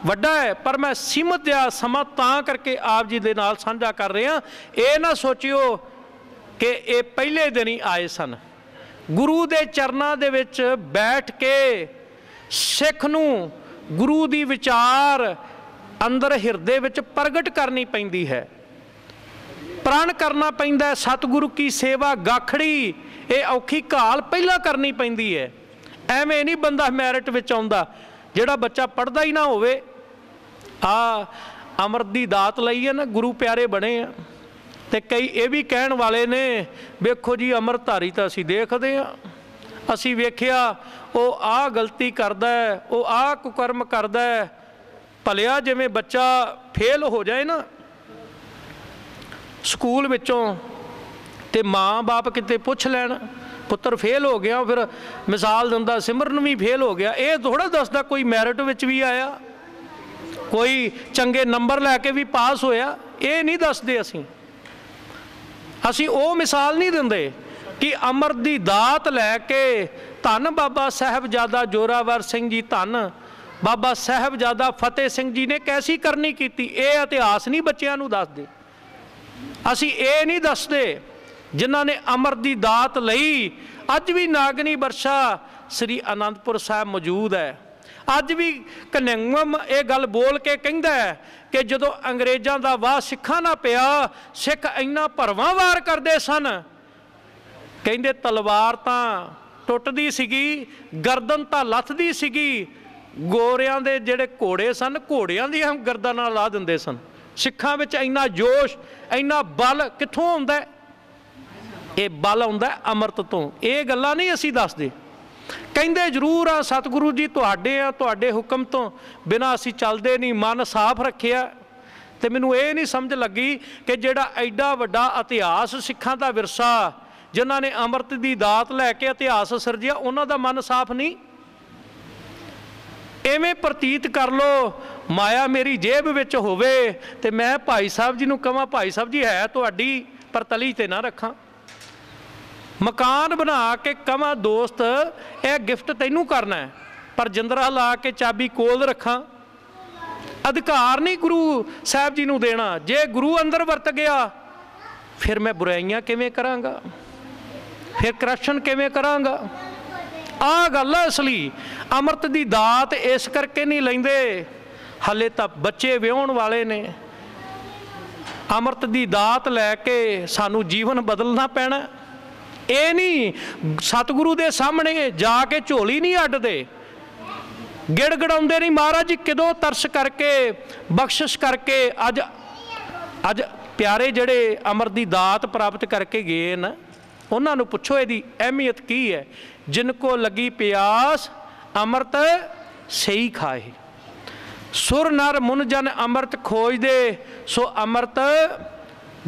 ਵੱਡਾ ਹੈ, ਪਰ ਮੈਂ ਸੀਮਤ ਜਿਹਾ ਸਮਾਂ ਤਾਂ ਕਰਕੇ ਆਪ ਜੀ ਦੇ ਨਾਲ ਸਾਂਝਾ ਕਰ ਰਿਹਾ। ਇਹ ਨਾ ਸੋਚਿਓ ਕਿ ਇਹ ਪਹਿਲੇ ਦਿਨ ਹੀ ਆਏ ਸਨ। ਗੁਰੂ ਦੇ ਚਰਨਾਂ ਦੇ ਵਿੱਚ ਬੈਠ ਕੇ ਸਿੱਖ ਨੂੰ ਗੁਰੂ ਦੀ ਵਿਚਾਰ ਅੰਦਰ ਹਿਰਦੇ ਵਿੱਚ ਪ੍ਰਗਟ ਕਰਨੀ ਪੈਂਦੀ ਹੈ, ਪ੍ਰਣ ਕਰਨਾ ਪੈਂਦਾ ਹੈ। ਸਤਿਗੁਰੂ ਕੀ ਸੇਵਾ ਗਾਖੜੀ, ਇਹ ਔਖੀ ਘਾਲ ਪਹਿਲਾਂ ਕਰਨੀ ਪੈਂਦੀ ਹੈ। ਐਵੇਂ ਨਹੀਂ ਬੰਦਾ ਮੈਰਿਟ ਵਿੱਚ ਆਉਂਦਾ। ਜਿਹੜਾ ਬੱਚਾ ਪੜ੍ਹਦਾ ਹੀ ਨਾ ਹੋਵੇ, ਅੰਮ੍ਰਿਤ ਦੀ ਦਾਤ ਲਈ ਹੈ ਨਾ, ਗੁਰੂ ਪਿਆਰੇ ਬਣੇ ਆ। ਤੇ ਕਈ ਇਹ ਵੀ ਕਹਿਣ ਵਾਲੇ ਨੇ, ਵੇਖੋ ਜੀ ਅੰਮ੍ਰਿਤਧਾਰੀ ਤਾਂ ਅਸੀਂ ਦੇਖਦੇ ਹਾਂ, ਅਸੀਂ ਵੇਖਿਆ ਉਹ ਆਹ ਗਲਤੀ ਕਰਦਾ ਹੈ, ਉਹ ਆਹ ਕੁਕਰਮ ਕਰਦਾ ਹੈ। ਭਲਿਆ ਜਿਵੇਂ ਬੱਚਾ ਫੇਲ ਹੋ ਜਾਏ ਨਾ ਸਕੂਲ ਵਿੱਚੋਂ, ਤੇ ਮਾਂ ਬਾਪ ਕਿਤੇ ਪੁੱਛ ਲੈਣ ਪੁੱਤਰ ਫੇਲ ਹੋ ਗਿਆ, ਫਿਰ ਮਿਸਾਲ ਦਿੰਦਾ ਸਿਮਰਨ ਵੀ ਫੇਲ ਹੋ ਗਿਆ। ਇਹ ਥੋੜ੍ਹਾ ਦੱਸਦਾ ਕੋਈ ਮੈਰਿਟ ਵਿੱਚ ਵੀ ਆਇਆ, ਕੋਈ ਚੰਗੇ ਨੰਬਰ ਲੈ ਕੇ ਵੀ ਪਾਸ ਹੋਇਆ। ਇਹ ਨਹੀਂ ਦੱਸਦੇ। ਅਸੀਂ ਉਹ ਮਿਸਾਲ ਨਹੀਂ ਦਿੰਦੇ ਕਿ ਅੰਮ੍ਰਿਤ ਦੀ ਦਾਤ ਲੈ ਕੇ ਧੰਨ ਬਾਬਾ ਸਾਹਿਬਜ਼ਾਦਾ ਜ਼ੋਰਾਵਰ ਸਿੰਘ ਜੀ, ਧੰਨ ਬਾਬਾ ਸਾਹਿਬਜ਼ਾਦਾ ਫਤਿਹ ਸਿੰਘ ਜੀ ਨੇ ਕੈਸੀ ਕਰਨੀ ਕੀਤੀ। ਇਹ ਇਤਿਹਾਸ ਨਹੀਂ ਬੱਚਿਆਂ ਨੂੰ ਦੱਸਦੇ। ਅਸੀਂ ਇਹ ਨਹੀਂ ਦੱਸਦੇ ਜਿਨ੍ਹਾਂ ਨੇ ਅੰਮ੍ਰਿਤ ਦੀ ਦਾਤ ਲਈ। ਅੱਜ ਵੀ ਨਾਗਨੀ ਵਰਸ਼ਾ ਸ੍ਰੀ ਅਨੰਦਪੁਰ ਸਾਹਿਬ ਮੌਜੂਦ ਹੈ। ਅੱਜ ਵੀ ਕਨਿੰਗਮ ਇਹ ਗੱਲ ਬੋਲ ਕੇ ਕਹਿੰਦਾ ਹੈ ਕਿ ਜਦੋਂ ਅੰਗਰੇਜ਼ਾਂ ਦਾ ਵਾਹ ਸਿੱਖਾਂ ਨਾ ਪਿਆ, ਸਿੱਖ ਇੰਨਾ ਭਰਵਾਂ ਵਾਰ ਕਰਦੇ ਸਨ, ਕਹਿੰਦੇ ਤਲਵਾਰ ਤਾਂ ਟੁੱਟਦੀ ਸੀਗੀ, ਗਰਦਨ ਤਾਂ ਲੱਥਦੀ ਸੀਗੀ। ਗੋਰਿਆਂ ਦੇ ਜਿਹੜੇ ਘੋੜੇ ਸਨ, ਘੋੜਿਆਂ ਦੀਆਂ ਗਰਦਨਾਂ ਲਾ ਦਿੰਦੇ ਸਨ। ਸਿੱਖਾਂ ਵਿੱਚ ਇੰਨਾ ਜੋਸ਼, ਇੰਨਾ ਬਲ ਕਿੱਥੋਂ ਆਉਂਦਾ? ਇਹ ਬਲ ਆਉਂਦਾ ਅੰਮ੍ਰਿਤ ਤੋਂ। ਇਹ ਗੱਲਾਂ ਨਹੀਂ ਅਸੀਂ ਦੱਸਦੇ। ਕਹਿੰਦੇ ਜ਼ਰੂਰ ਆ ਸਤਿਗੁਰੂ ਜੀ ਤੁਹਾਡੇ ਆ, ਤੁਹਾਡੇ ਹੁਕਮ ਤੋਂ ਬਿਨਾਂ ਅਸੀਂ ਚੱਲਦੇ ਨਹੀਂ, ਮਨ ਸਾਫ਼ ਰੱਖਿਆ। ਤੇ ਮੈਨੂੰ ਇਹ ਨਹੀਂ ਸਮਝ ਲੱਗੀ ਕਿ ਜਿਹੜਾ ਐਡਾ ਵੱਡਾ ਇਤਿਹਾਸ ਸਿੱਖਾਂ ਦਾ ਵਿਰਸਾ, ਜਿਨ੍ਹਾਂ ਨੇ ਅੰਮ੍ਰਿਤ ਦੀ ਦਾਤ ਲੈ ਕੇ ਇਤਿਹਾਸ ਸਿਰਜਿਆ, ਉਹਨਾਂ ਦਾ ਮਨ ਸਾਫ਼ ਨਹੀਂ। ਐਵੇਂ ਪ੍ਰਤੀਤ ਕਰ ਲਓ ਮਾਇਆ ਮੇਰੀ ਜੇਬ ਵਿੱਚ ਹੋਵੇ ਤੇ ਮੈਂ ਭਾਈ ਸਾਹਿਬ ਜੀ ਨੂੰ ਕਹਾਂ, ਭਾਈ ਸਾਹਿਬ ਜੀ ਹੈ ਤੁਹਾਡੀ, ਪਰ ਤਲੀ ਤੇ ਨਾ ਰੱਖਾਂ। ਮਕਾਨ ਬਣਾ ਕੇ ਕਹਾਂ ਦੋਸਤ ਇਹ ਗਿਫਟ ਤੈਨੂੰ ਕਰਨਾ ਹੈ, ਪਰ ਜਿੰਦਰਾ ਲਾ ਕੇ ਚਾਬੀ ਕੋਲ ਰੱਖਾਂ। ਅਧਿਕਾਰ ਨਹੀਂ ਗੁਰੂ ਸਾਹਿਬ ਜੀ ਨੂੰ ਦੇਣਾ। ਜੇ ਗੁਰੂ ਅੰਦਰ ਵਰਤ ਗਿਆ ਫਿਰ ਮੈਂ ਬੁਰਾਈਆਂ ਕਿਵੇਂ ਕਰਾਂਗਾ, ਫਿਰ ਕਰਪਸ਼ਨ ਕਿਵੇਂ ਕਰਾਂਗਾ? ਆਹ ਗੱਲ ਹੈ ਅਸਲੀ। ਅੰਮ੍ਰਿਤ ਦੀ ਦਾਤ ਇਸ ਕਰਕੇ ਨਹੀਂ ਲੈਂਦੇ, ਹਾਲੇ ਤਾਂ ਬੱਚੇ ਵਿਆਹੁਣ ਵਾਲੇ ਨੇ। ਅੰਮ੍ਰਿਤ ਦੀ ਦਾਤ ਲੈ ਕੇ ਸਾਨੂੰ ਜੀਵਨ ਬਦਲਣਾ ਪੈਣਾ। ਇਹ ਨਹੀਂ ਸਤਿਗੁਰੂ ਦੇ ਸਾਹਮਣੇ ਜਾ ਕੇ ਝੋਲੀ ਨਹੀਂ ਅੱਡਦੇ, ਗਿੜਗੜਾਉਂਦੇ ਨਹੀਂ। ਮਹਾਰਾਜ ਜੀ ਕਦੋਂ ਤਰਸ ਕਰਕੇ ਬਖਸ਼ਿਸ਼ ਕਰਕੇ ਅੱਜ ਪਿਆਰੇ ਜਿਹੜੇ ਅੰਮ੍ਰਿਤ ਦੀ ਦਾਤ ਪ੍ਰਾਪਤ ਕਰਕੇ ਗਏ ਨਾ, ਉਹਨਾਂ ਨੂੰ ਪੁੱਛੋ ਇਹਦੀ ਅਹਿਮੀਅਤ ਕੀ ਹੈ। ਜਿਨ ਕੋ ਲੱਗੀ ਪਿਆਸ ਅੰਮ੍ਰਿਤ ਸਹੀ ਖਾਏ, ਸੁਰ ਨਰ ਮੁਨ ਜਨ ਅੰਮ੍ਰਿਤ ਖੋਜਦੇ, ਸੋ ਅੰਮ੍ਰਿਤ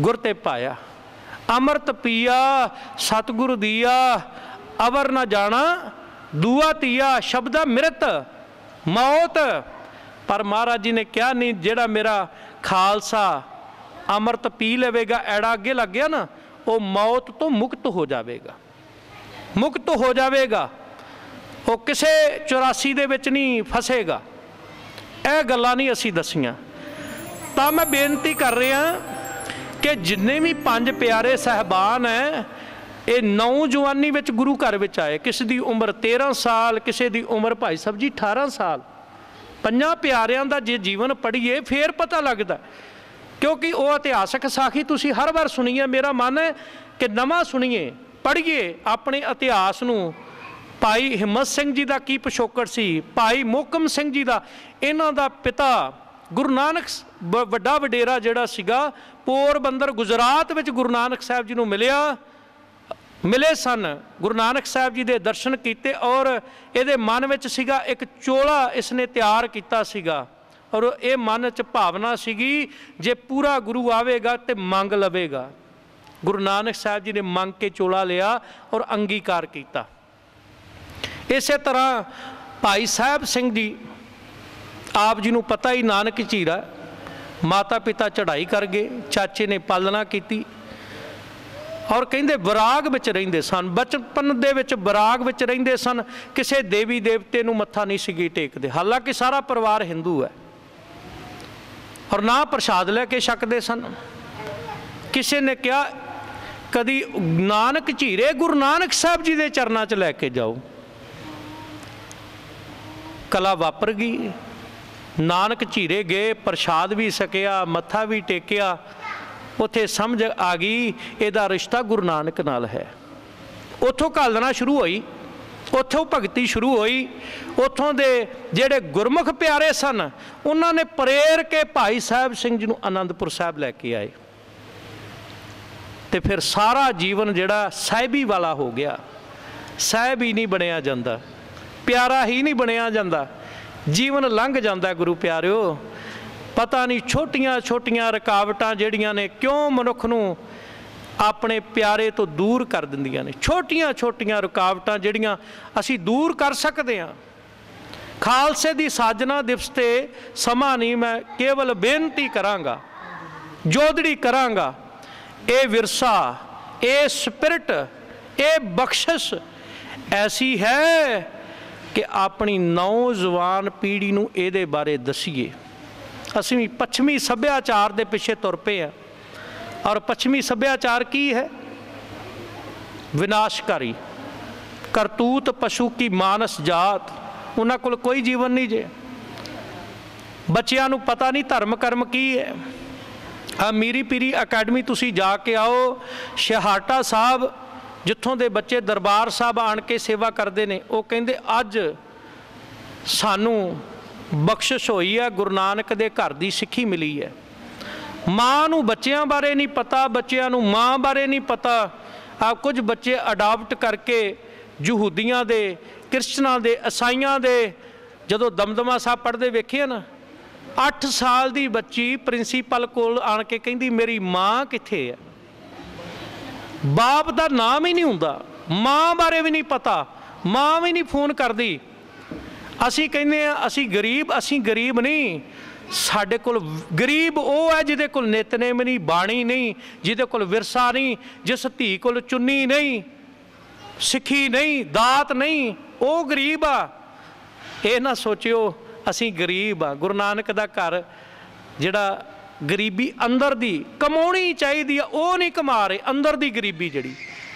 ਗੁਰ ਤੇ ਪਾਇਆ। ਅੰਮ੍ਰਿਤ ਪੀਆ ਸਤਿਗੁਰ ਦੀਆ, ਅਵਰ ਨਾ ਜਾਣਾ दूआ तीया शब्दा मृत मौत। पर महाराज जी ने कहा नहीं, जेड़ा मेरा खालसा अमृत पी लवेगा, ऐड़ा अगे लग गया ना, वो मौत तो मुक्त हो जाएगा, मुक्त हो जाएगा, वो किसी 84 दे विच नहीं फसेगा। यह गल्लां नहीं असीं दसियां। तो मैं बेनती कर रहा कि जिन्ने भी 5 प्यारे साहबान है, ये नौजवानी विच गुरु घर विच आए। किसी की उम्र 13 साल, किसी की उम्र भाई साहब जी 18 साल। 5 प्यारियां दा जे जीवन पढ़िए फिर पता लगता, क्योंकि वो इतिहासक साखी तुसी हर बार सुनी है। मेरा मन है कि नवा सुनीए, पढ़िए अपने इतिहास नूं। भाई हिम्मत सिंह जी का की पिछोकड़ सी, भाई मोहकम सिंह जी का, इन्हां दा पिता गुरु नानक वड्डा वडेरा जिहड़ा सीगा पोरबंदर गुजरात विच गुरु नानक साहब जी नूं मिले सन। गुरु नानक साहब जी दे दर्शन कीते और इहदे मन विच सीगा एक चोला इसने तैयार कीता सीगा, और ये मन च भावना सीगी जे पूरा गुरु आवेगा तो मंग लवेगा। गुरु नानक साहब जी ने मंग के चोला लिया और अंगीकार किया। इस तरह भाई साहब सिंह जी आप जी नूं पता ही, नानक झीरा, माता पिता चढ़ाई कर गए, चाचे ने पालना की और कहिंदे विराग विच रहिंदे सन, बचपन दे विच विराग विच रहिंदे सन, किसी देवी देवते नूं मत्था नहीं सीगे टेकदे। हालांकि सारा परिवार हिंदू है और ना प्रसाद लैके छकदे सन। किसी ने कहा कदी नानक झीरे गुरु नानक साहब जी के चरणों च लैके जाओ। कला वापर गई, नानक झीरे गए, प्रसाद भी सकिया, मत्था भी टेकिया। उत्थे समझ आ गई इहदा रिश्ता गुरु नानक नाल है। उत्थों घालना शुरू हुई, उत्थों भगती शुरू हुई। उत्थों दे जेड़े गुरमुख प्यारे सन उन्होंने प्रेर के भाई साहब सिंह जी नूं आनंदपुर साहब लैके आए, तो फिर सारा जीवन जिहड़ा साहिबी वाला हो गया। साहिब ही नहीं बनिया जाता, प्यारा ही नहीं बनिया जाता, जीवन लंघ जाता। गुरु प्यारिओ, पता नहीं छोटियां छोटियां रुकावटां जिहड़ियां ने क्यों मनुख नूं अपने प्यारे तो दूर कर दिंदियां ने। छोटियां छोटियां रुकावटां जिहड़ियां असीं दूर कर सकते हैं। खालसे दी साजना दिवस ते समा नहीं, मैं केवल बेनती करांगा, जोदड़ी करांगा, ये विरसा, ये स्पिरिट, ये बख्शिश ऐसी है कि अपनी नौजवान पीढ़ी नूं इहदे बारे दसीए। असीं पश्चिमी सभ्याचार दे पिछे तुर पे हैं, और पश्चिमी सभ्याचार की है? विनाशकारी करतूत, पशु की मानस जात, उन्हां कोल कोई जीवन नहीं जे। बच्चियां नूं पता नहीं धर्म कर्म की है। मीरी पीरी अकैडमी तुसी जाके आओ, शहाटा साहब जिथों दे बच्चे दरबार साहब आण के सेवा करते हैं, वो कहिंदे अज सानू बख्शिश होई है, गुरु नानक दे घर दी सिक्खी मिली है। माँ नूं बच्चों बारे नहीं पता, बच्चों नूं माँ बारे नहीं पता। कुछ बच्चे अडाप्ट करके यहूदियां दे, क्रिश्चनां दे, ईसाइयां दे जदों दमदमा साहब पढ़ते वेखे ना, 8 साल की बच्ची प्रिंसीपल कोल आण के कहिंदी मेरी माँ कित्थे है। बाप का नाम ही नहीं हुंदा, माँ बारे भी नहीं पता, माँ भी नहीं फोन करती। असीं कहने असीं गरीब नहीं, साडे कोल गरीब वो है जिहदे कोल नितनेम नहीं, बाणी नहीं, जिहदे कोल विरसा नहीं, जिस धी कोल चुन्नी नहीं, सिक्खी नहीं, दात नहीं, वो गरीब आ। ये ना सोचियो असीं गरीब आ। गुरु नानक दा घर जिहड़ा गरीबी अंदर दी कमाउणी चाहिदी आ, वो नहीं कमा रहे। अंदर दी गरीबी जिहड़ी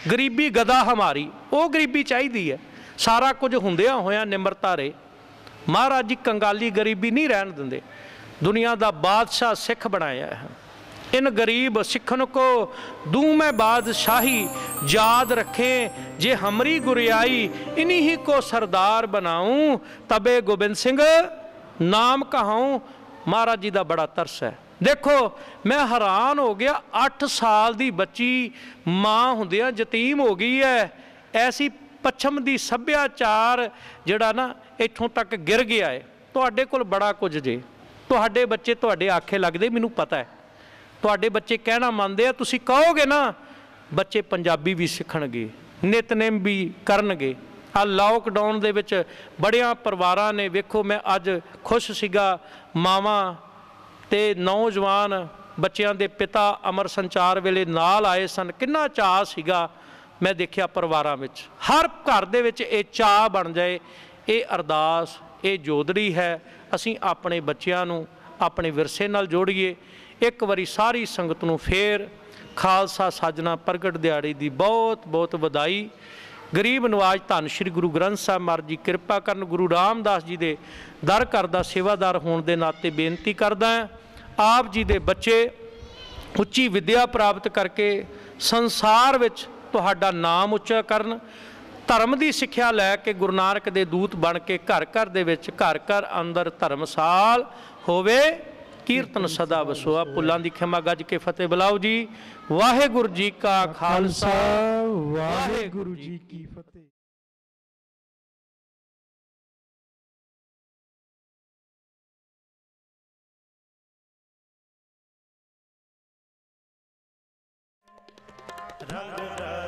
गरीबी गदा हमारी, वो गरीबी चाहिदी है। सारा कुछ हुंदियां होया निमरता रहे। महाराज जी कंगाली गरीबी नहीं रहन दिंदे। दुनिया का बादशाह सिख बनाया है। इन गरीब सिखन को दूं मैं बादशाही, याद रखें जे हमरी गुरियाई, इन्हीं ही को सरदार बनाऊं, तबे गोबिंद सिंह नाम कहाऊं। महाराज जी का बड़ा तरस है। देखो मैं हैरान हो गया, 8 साल की बच्ची माँ हुंदियां यतीम हो गई है। ऐसी पच्छम की सभ्याचार जिहड़ा ना इत्थों तक गिर गया है। तुहाडे कोल बड़ा कुछ जे, तुहाडे बच्चे तुहाडे आखे लगदे, मैनूं पता है। तुहाडे बच्चे कहना मनदे आ, तुसीं कहोगे ना, बच्चे पंजाबी भी सीखणगे, नितनेम भी करनगे, ਆ ਲਾਕਡਾਊਨ ਦੇ ਵਿੱਚ ਬੜਿਆਂ ਪਰਿਵਾਰਾਂ ਨੇ, ਵੇਖੋ ਮੈਂ ਅੱਜ ਖੁਸ਼ ਸੀਗਾ, ਮਾਵਾਂ ਤੇ ਨੌਜਵਾਨ ਬੱਚਿਆਂ ਦੇ ਪਿਤਾ ਅਮਰ ਸੰਚਾਰ ਵੇਲੇ ਨਾਲ ਆਏ ਸਨ, ਕਿੰਨਾ ਚਾਅ ਸੀਗਾ। ਮੈਂ ਦੇਖਿਆ ਪਰਿਵਾਰਾਂ ਵਿੱਚ, ਹਰ ਘਰ ਦੇ ਵਿੱਚ ਇਹ ਚਾਅ ਬਣ ਜਾਏ। ਇਹ ਅਰਦਾਸ, ਇਹ ਜੋਦੜੀ ਹੈ, ਅਸੀਂ ਆਪਣੇ ਬੱਚਿਆਂ ਨੂੰ ਆਪਣੇ ਵਿਰਸੇ ਨਾਲ ਜੋੜੀਏ। ਇੱਕ ਵਾਰੀ ਸਾਰੀ ਸੰਗਤ ਨੂੰ ਫੇਰ ਖਾਲਸਾ ਸਾਜਨਾ ਪ੍ਰਗਟ ਦਿਹਾੜੇ ਦੀ ਬਹੁਤ ਬਹੁਤ ਵਧਾਈ। ਗਰੀਬ ਨਵਾਜ ਧੰਨ ਸ਼੍ਰੀ ਗੁਰੂ ਗ੍ਰੰਥ ਸਾਹਿਬ ਮਹਾਰਾਜ ਜੀ ਕਿਰਪਾ ਕਰਨ। ਗੁਰੂ ਰਾਮਦਾਸ ਜੀ ਦੇ ਦਰ ਘਰ ਦਾ ਸੇਵਾਦਾਰ ਹੋਣ ਦੇ ਨਾਤੇ ਬੇਨਤੀ ਕਰਦਾ ਹਾਂ, ਆਪ ਜੀ ਦੇ ਬੱਚੇ ਉੱਚੀ ਵਿੱਦਿਆ ਪ੍ਰਾਪਤ ਕਰਕੇ ਸੰਸਾਰ ਵਿੱਚ ਤੁਹਾਡਾ ਨਾਮ ਉੱਚਾ ਕਰਨ, ਧਰਮ ਦੀ ਸਿੱਖਿਆ ਲੈ ਕੇ ਗੁਰੂ ਨਾਨਕ ਦੇ ਦੂਤ ਬਣ ਕੇ ਘਰ ਘਰ ਦੇ ਵਿੱਚ, ਘਰ ਘਰ ਅੰਦਰ ਧਰਮਸਾਲ ਹੋਵੇ, ਕੀਰਤਨ ਸਦਾ ਵਸੋਆ। ਭੁੱਲਾਂ ਦੀ ਖਿਮਾ ਗੱਜ ਕੇ ਫਤਿਹ ਬੁਲਾਓ ਜੀ। ਵਾਹਿਗੁਰੂ ਜੀ ਕਾ ਖਾਲਸਾ, ਵਾਹਿਗੁਰੂ ਜੀ ਕੀ ਫਤਿਹ। ਰੰਗ